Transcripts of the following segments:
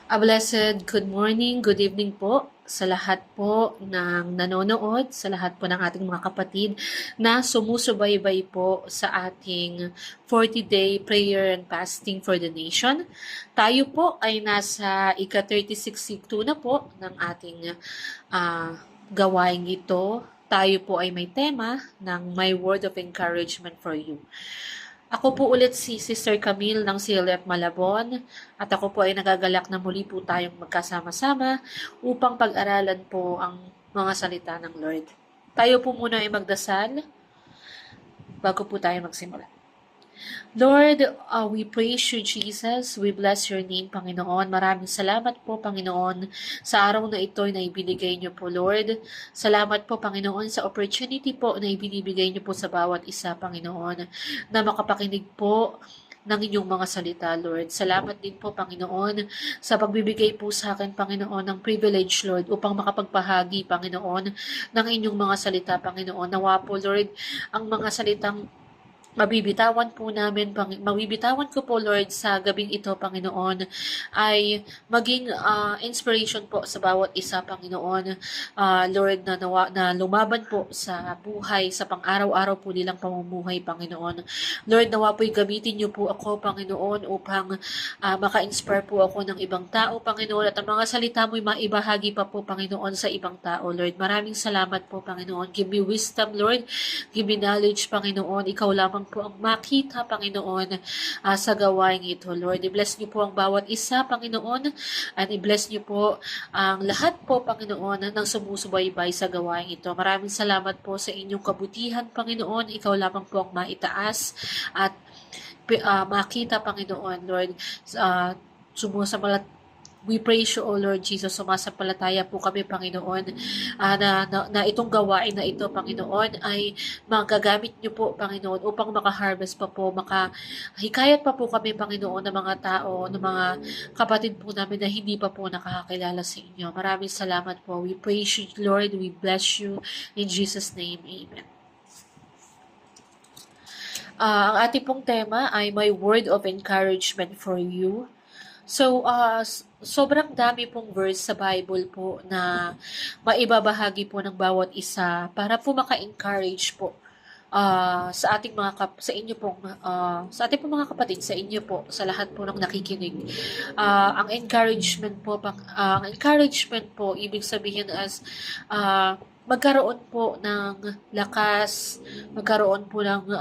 A blessed good morning, good evening po sa lahat po ng nanonood, sa lahat po ng ating mga kapatid na sumusubaybay po sa ating 40-day prayer and fasting for the nation. Tayo po ay nasa ika-36 2 na po ng ating gawain ito. Tayo po ay may tema ng My Word of Encouragement for You. Ako po ulit si Sister Camille ng CLF Malabon at ako po ay nagagalak na muli po tayong magkasama-sama upang pag-aralan po ang mga salita ng Lord. Tayo po muna ay magdasal bago po tayo magsimula. Lord, we praise you, Jesus. We bless your name, Panginoon. Maraming salamat po, Panginoon, sa araw na ito na ibinigay niyo po, Lord. Salamat po, Panginoon, sa opportunity po na ibinibigay niyo po sa bawat isa, Panginoon, na makapakinig po ng inyong mga salita, Lord. Salamat din po, Panginoon, sa pagbibigay po sa akin, Panginoon, ng privilege, Lord, upang makapagpahagi, Panginoon, ng inyong mga salita, Panginoon. Nawa po, Lord, ang mga salitang mabibitawan ko po, Lord, sa gabing ito, Panginoon, ay maging inspiration po sa bawat isa, Panginoon, Lord, na lumaban po sa buhay, sa pang-araw-araw po nilang pamumuhay, Panginoon. Lord, nawa po'y gamitin niyo po ako, Panginoon, upang maka-inspire po ako ng ibang tao, Panginoon, at ang mga salita mo'y maibahagi pa po, Panginoon, sa ibang tao, Lord. Maraming salamat po, Panginoon. Give me wisdom, Lord. Give me knowledge, Panginoon. Ikaw lamang po ang makita, Panginoon, sa gawain ito, Lord. I-bless niyo po ang bawat isa, Panginoon, and i-bless niyo po ang lahat po, Panginoon, ng sumusubaybay sa gawain ito. Maraming salamat po sa inyong kabutihan, Panginoon. Ikaw lamang po ang maitaas at makita, Panginoon, Lord. We praise you, O Lord Jesus. Sumasampalataya po kami, Panginoon, na itong gawain na ito, Panginoon, ay magagamit niyo po, Panginoon, upang makaharvest pa po, makahikayat pa po kami, Panginoon, ng mga tao, ng mga kapatid po namin na hindi pa po nakakakilala sa inyo. Maraming salamat po. We praise you, Lord. We bless you. In Jesus' name, Amen. Ang ating pong tema ay My Word of Encouragement for You. So, sobrang dami pong verse sa Bible po na maibabahagi po ng bawat isa para po maka-encourage po sa ating sa inyo pong sa ating pong mga kapatid, sa inyo po, sa lahat po ng nakikinig. Ang encouragement po ibig sabihin as magkaroon po ng lakas, magkaroon po ng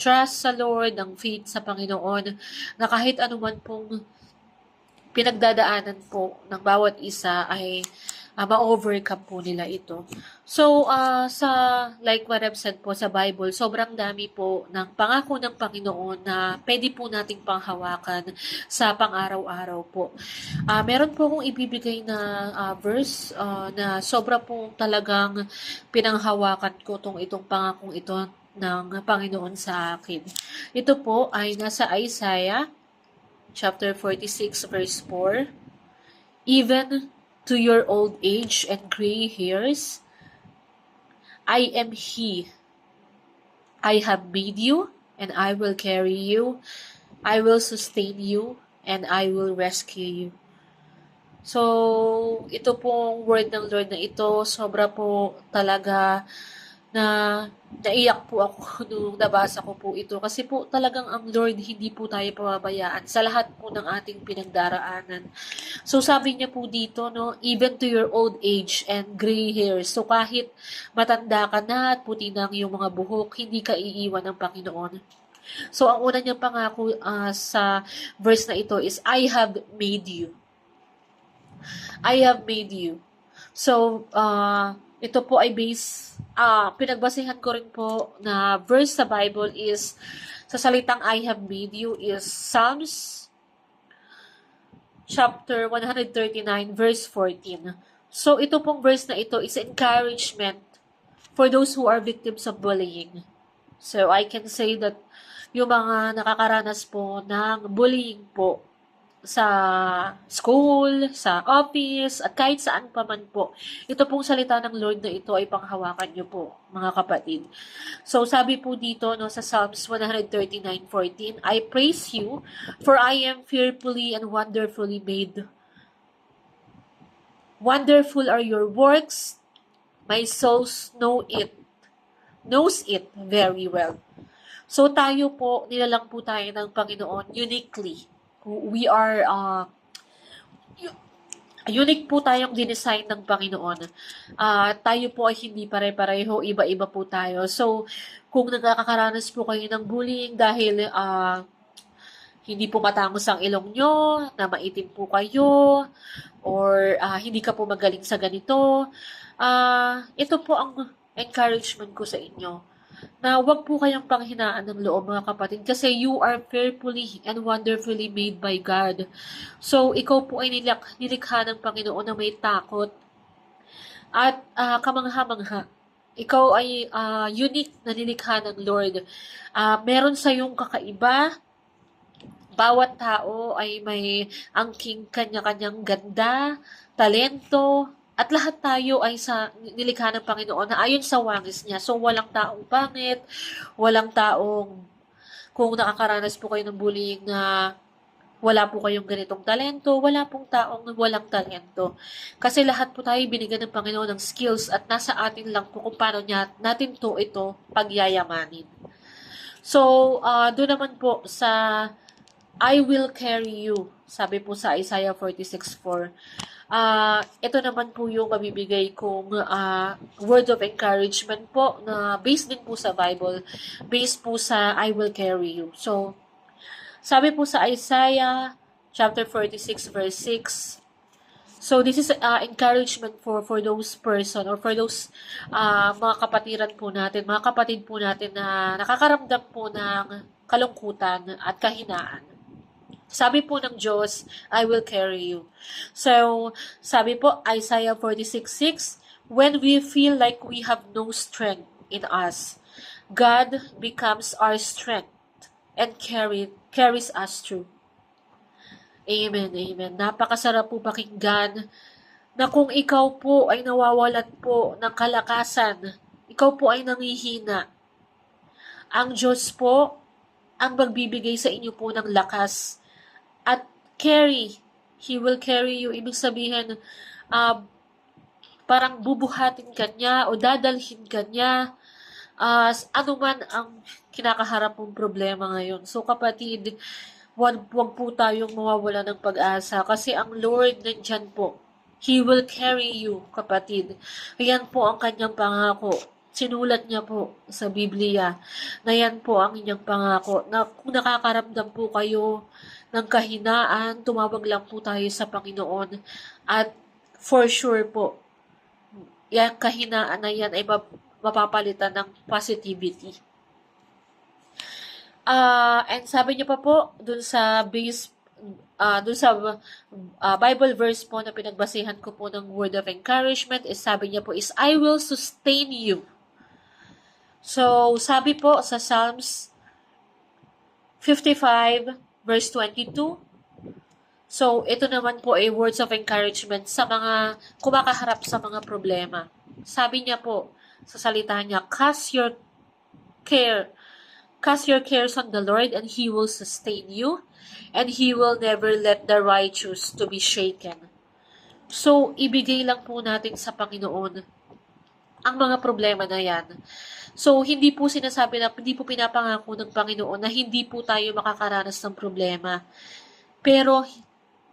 trust sa Lord, ng faith sa Panginoon, na kahit anuman pong pinagdadaanan po ng bawat isa ay ma-overcome po nila ito. So, like what I've said po sa Bible, sobrang dami po ng pangako ng Panginoon na pwede po nating panghawakan sa pang-araw-araw po. Meron po akong ibibigay na verse na sobra po talagang pinanghawakan ko itong pangakong ito ng Panginoon sa akin. Ito po ay nasa Isaiah chapter 46, verse 4. Even to your old age and gray hairs, I am He. I have made you, and I will carry you. I will sustain you, and I will rescue you. So, ito pong word ng Lord na ito, sobra po talaga na naiyak po ako nung nabasa ko po ito. Kasi po talagang ang Lord, hindi po tayo pababayaan sa lahat po ng ating pinagdaraanan. So sabi niya po dito, no, even to your old age and gray hairs. So kahit matanda ka na at puti na yung mga buhok, hindi ka iiwan ng Panginoon. So ang una niyang pangako sa verse na ito is, I have made you. I have made you. So, ito po ay pinagbasehan ko rin po na verse sa Bible is, sa salitang I have made you is Psalms chapter 139 verse 14. So ito pong verse na ito is encouragement for those who are victims of bullying. So I can say that yung mga nakakaranas po ng bullying po sa school, sa office, at kahit saan pa man po. Ito pong salita ng Lord na ito ay panghawakan niyo po, mga kapatid. So, sabi po dito no, sa Psalms 139:14, I praise you, for I am fearfully and wonderfully made. Wonderful are your works. My soul knows it very well. So tayo po, nilalang po tayo ng Panginoon uniquely. We are, unique po tayong dinesign ng Panginoon. Tayo po ay hindi pare-pareho, iba-iba po tayo. So, kung nagkakaranas po kayo ng bullying dahil hindi po matangos ang ilong nyo, na maitim po kayo, or hindi ka po magaling sa ganito, ito po ang encouragement ko sa inyo, na huwag po kayong panghinaan ng loob, mga kapatid, kasi you are fearfully and wonderfully made by God. So, ikaw po ay nilikha ng Panginoon na may takot at kamangha-mangha. Ikaw ay unique na nilikha ng Lord. Meron sa iyong kakaiba. Bawat tao ay may angking kanya-kanyang ganda, talento, at lahat tayo ay nilikha ng Panginoon na ayon sa wangis niya. So, walang taong pangit, walang taong, kung nakakaranas po kayo ng bullying na wala po kayong ganitong talento, wala pong taong walang talento. Kasi lahat po tayo binigyan ng Panginoon ng skills at nasa atin lang po kung paano natin ito pagyayamanin. So, doon naman po sa I will carry you. Sabi po sa Isaiah 46:4. Ito naman po yung mabibigay kong word of encouragement po na based din po sa Bible, based po sa I will carry you. So, sabi po sa Isaiah chapter 46 verse 6. So, this is encouragement for those person or for those mga kapatid po natin na nakakaramdam po ng kalungkutan at kahinaan. Sabi po ng Diyos, I will carry you. So, sabi po, Isaiah 46:6, when we feel like we have no strength in us, God becomes our strength and carries us through. Amen, amen. Napakasarap po pakinggan na kung ikaw po ay nawawalan po ng kalakasan, ikaw po ay nangihina, ang Diyos po ang magbibigay sa inyo po ng lakas at He will carry you. Ibig sabihin, parang bubuhatin ka niya o dadalhin ka niya ano man ang kinakaharap mong problema ngayon. So kapatid, wag po tayong mawawala ng pag-asa kasi ang Lord nandyan po. He will carry you, kapatid. Yan po ang kanyang pangako. Sinulat niya po sa Biblia na yan po ang inyong pangako. Na kung nakakaramdam po kayo ng kahinaan, tumawag lang po tayo sa Panginoon. At for sure po, yung kahinaan na yan ay mapapalitan ng positivity. And sabi niyo pa po, dun sa Bible verse po na pinagbasehan ko po ng word of encouragement, is sabi niya po is, I will sustain you. So, sabi po sa Psalms 55 verse 22, so ito naman po ay words of encouragement sa mga kumakaharap sa mga problema. Sabi niya po sa salita niya, cast your cares on the Lord and He will sustain you, and He will never let the righteous to be shaken. So, ibigay lang po natin sa Panginoon ang mga problema na yan. So, hindi po pinapangako ng Panginoon na hindi po tayo makakaranas ng problema. Pero,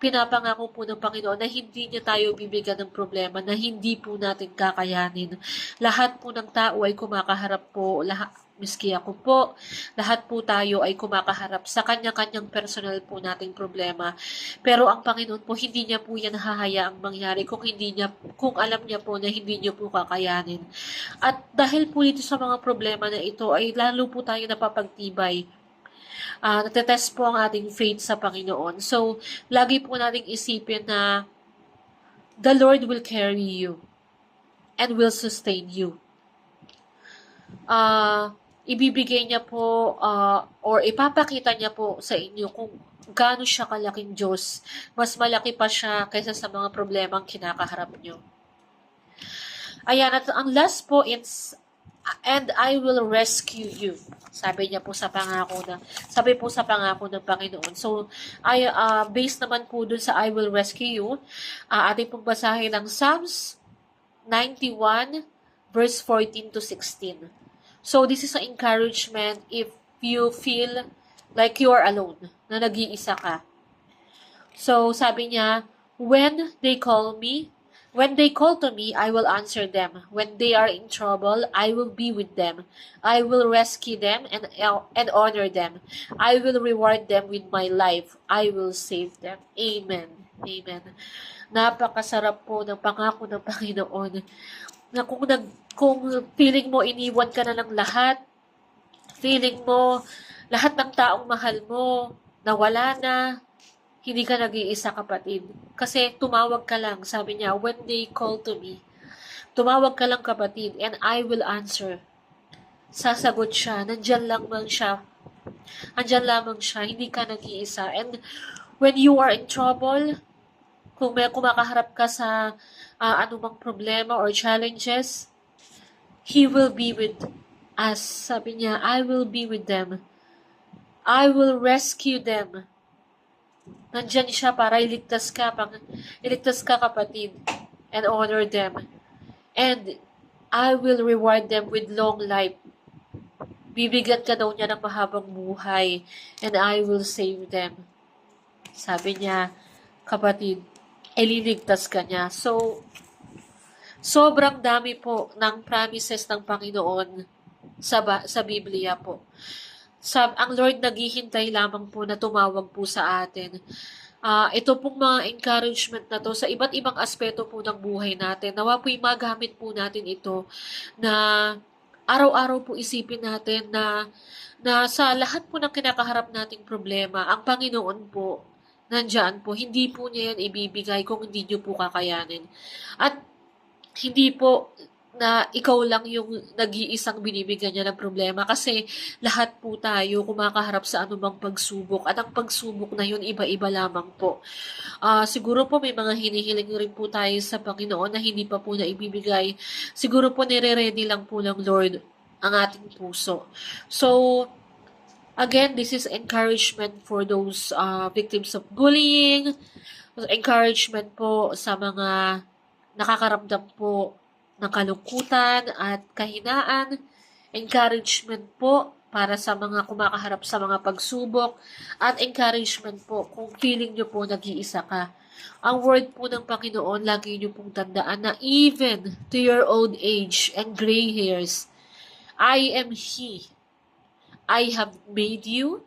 pinapangako po ng Panginoon na hindi niya tayo bibigyan ng problema na hindi po natin kakayanin. Lahat po ng tao ay kumakaharap po, miski ako po, lahat po tayo ay kumakaharap sa kanya-kanyang personal po nating problema. Pero ang Panginoon po, hindi niya po yan hahayaang mangyari kung alam niya po na hindi niyo po kakayanin. At dahil po dito sa mga problema na ito, ay lalo po tayo napapagtibay. Natetest po ang ating faith sa Panginoon. So, lagi po nating isipin na the Lord will carry you and will sustain you. Ibibigay niya po or ipapakita niya po sa inyo kung gaano siya kalaking Diyos. Mas malaki pa siya kaysa sa mga problemang kinakaharap niyo. Ayan, at ang last po is and I will rescue you. Sabi niya po sa pangako sabi po sa pangako ng Panginoon. So, based naman po dun sa I will rescue you, ating pong basahin ang Psalms 91 verse 14 to 16. So, this is an encouragement if you feel like you are alone, na nag-iisa ka. So, sabi niya, when they call to me, I will answer them. When they are in trouble, I will be with them. I will rescue them and honor them. I will reward them with my life. I will save them. Amen. Amen. Napakasarap po ng pangako ng Panginoon na kung feeling mo iniwan ka na ng lahat, feeling mo lahat ng taong mahal mo nawala na, hindi ka nag-iisa, kapatid. Kasi tumawag ka lang, sabi niya, when they call to me, tumawag ka lang, kapatid, and I will answer. Sasagot siya, nandyan lamang siya, hindi ka nag-iisa. And when you are in trouble, kung may kumakaharap ka sa anumang problema or challenges, He will be with us. Sabi niya, I will be with them. I will rescue them. Nandyan siya para iligtas ka, kapatid, and honor them. And I will reward them with long life. Bibigyan ka daw niya ng mahabang buhay, and I will save them. Sabi niya, kapatid, ililigtas ka niya. So, sobrang dami po ng promises ng Panginoon sa Biblia po. Ang Lord naghihintay lamang po na tumawag po sa atin. Ito pong mga encouragement na to sa iba't ibang aspeto po ng buhay natin. Nawa po'y magamit po natin ito na araw-araw po isipin natin na sa lahat po ng kinakaharap nating problema, ang Panginoon po, nandyan po, hindi po niya yan ibibigay kung hindi niyo po kakayanin. At hindi po na ikaw lang yung nag-iisang binibigyan niya ng problema kasi lahat po tayo kumakaharap sa anumang pagsubok at ang pagsubok na yun iba-iba lamang po. Siguro po may mga hinihiling rin po tayo sa Panginoon na hindi pa po na ibibigay. Siguro po nire-ready lang po ng Lord ang ating puso. So, again, this is encouragement for those victims of bullying, encouragement po sa mga nakakaramdam po ng kalungkutan at kahinaan, encouragement po para sa mga kumakaharap sa mga pagsubok, at encouragement po kung feeling nyo po nag-iisa ka. Ang word po ng Panginoon, lagi nyo pong tandaan na even to your old age and gray hairs, I am He. I have made you,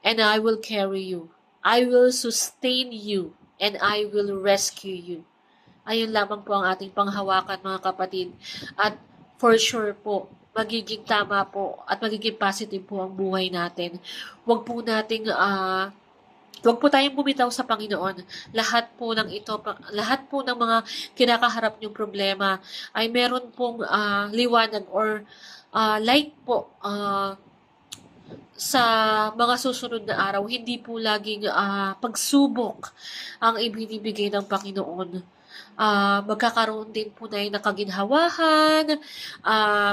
and I will carry you. I will sustain you, and I will rescue you. Ayun lamang po ang ating panghawakan, mga kapatid. At for sure po, magiging tama po at magiging positive po ang buhay natin. Huwag po tayong bumitaw sa Panginoon. Lahat po ng mga kinakaharap niyong problema ay meron pong liwanag or light po sa mga susunod na araw. Hindi po laging pagsubok ang ibinibigay ng Panginoon. Magkakaroon din po tayo ng kaginhawahan.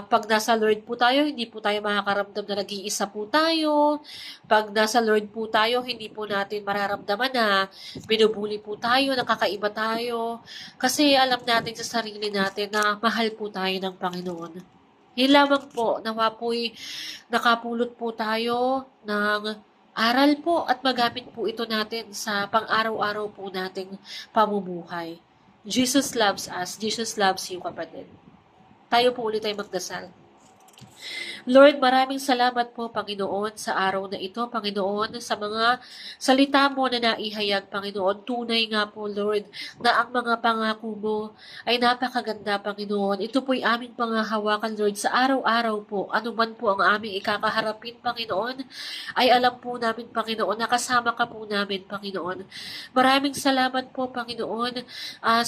Pag nasa Lord po tayo, hindi po tayo makakaramdam na nag-iisa po tayo. Pag nasa Lord po tayo, hindi po natin mararamdaman na binubuli po tayo, nakakaiba tayo. Kasi alam natin sa sarili natin na mahal po tayo ng Panginoon. Yun lamang po, nawa po'y nakapulot po tayo ng aral po at magamit po ito natin sa pang-araw-araw po nating pamumuhay. Jesus loves us. Jesus loves you, kapatid. Tayo po ulit ay magdasal. Lord, maraming salamat po, Panginoon, sa araw na ito, Panginoon, sa mga salita mo na naihayag, Panginoon. Tunay nga po, Lord, na ang mga pangako mo ay napakaganda, Panginoon. Ito po'y aming panghahawakan, Lord, sa araw-araw po. Ano man po ang aming ikakaharapin, Panginoon, ay alam po namin, Panginoon, nakasama ka po namin, Panginoon. Maraming salamat po, Panginoon,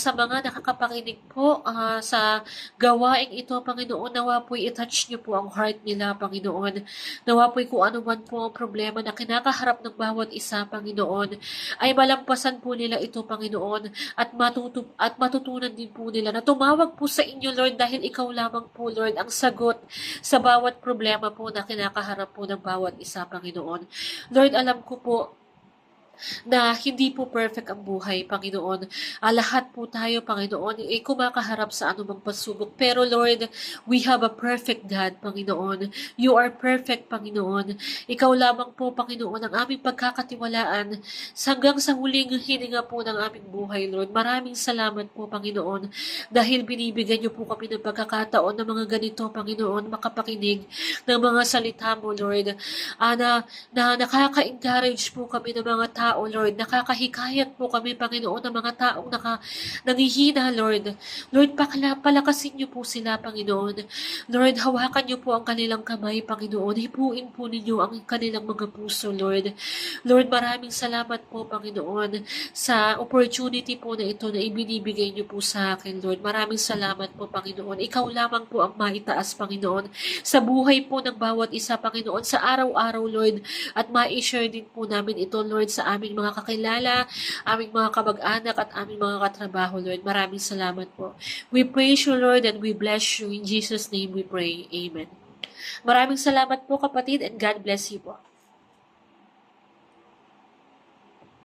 sa mga nakakapakinig po sa gawaing ito, Panginoon. Nawa po'y itouch niyo po ang heart nila, Panginoon. Nawa po'y kung ano man po ang problema na kinakaharap ng bawat isa, Panginoon, ay malampasan po nila ito, Panginoon, at matutunan din po nila na tumawag po sa inyo, Lord, dahil ikaw lamang po, Lord, ang sagot sa bawat problema po na kinakaharap po ng bawat isa, Panginoon. Lord, alam ko po na hindi po perfect ang buhay, Panginoon. Lahat po tayo, Panginoon, ay kumakaharap sa anumang pagsubok. Pero Lord, we have a perfect God, Panginoon. You are perfect, Panginoon. Ikaw lamang po, Panginoon, ang aming pagkakatiwalaan hanggang sa huling hininga po ng aming buhay, Lord. Maraming salamat po, Panginoon, dahil binibigyan niyo po kami ng pagkakataon ng mga ganito, Panginoon, makapakinig ng mga salita mo, Lord. Na nakaka-encourage po kami ng mga tao, Lord. Nakakahikayat po kami, Panginoon, ng mga taong nangihina, Lord. Lord, palakasin niyo po sila, Panginoon. Lord, hawakan niyo po ang kanilang kamay, Panginoon. Hipuin po ninyo ang kanilang mga puso, Lord. Lord, maraming salamat po, Panginoon, sa opportunity po na ito na ibinibigay niyo po sa akin, Lord. Maraming salamat po, Panginoon. Ikaw lamang po ang maitaas, Panginoon, sa buhay po ng bawat isa, Panginoon, sa araw-araw, Lord, at ma-share din po namin ito, Lord, sa aming mga kakilala, aming mga kamag-anak, at aming mga katrabaho, Lord. Maraming salamat po. We praise you, Lord, and we bless you. In Jesus' name we pray. Amen. Maraming salamat po, kapatid, and God bless you po.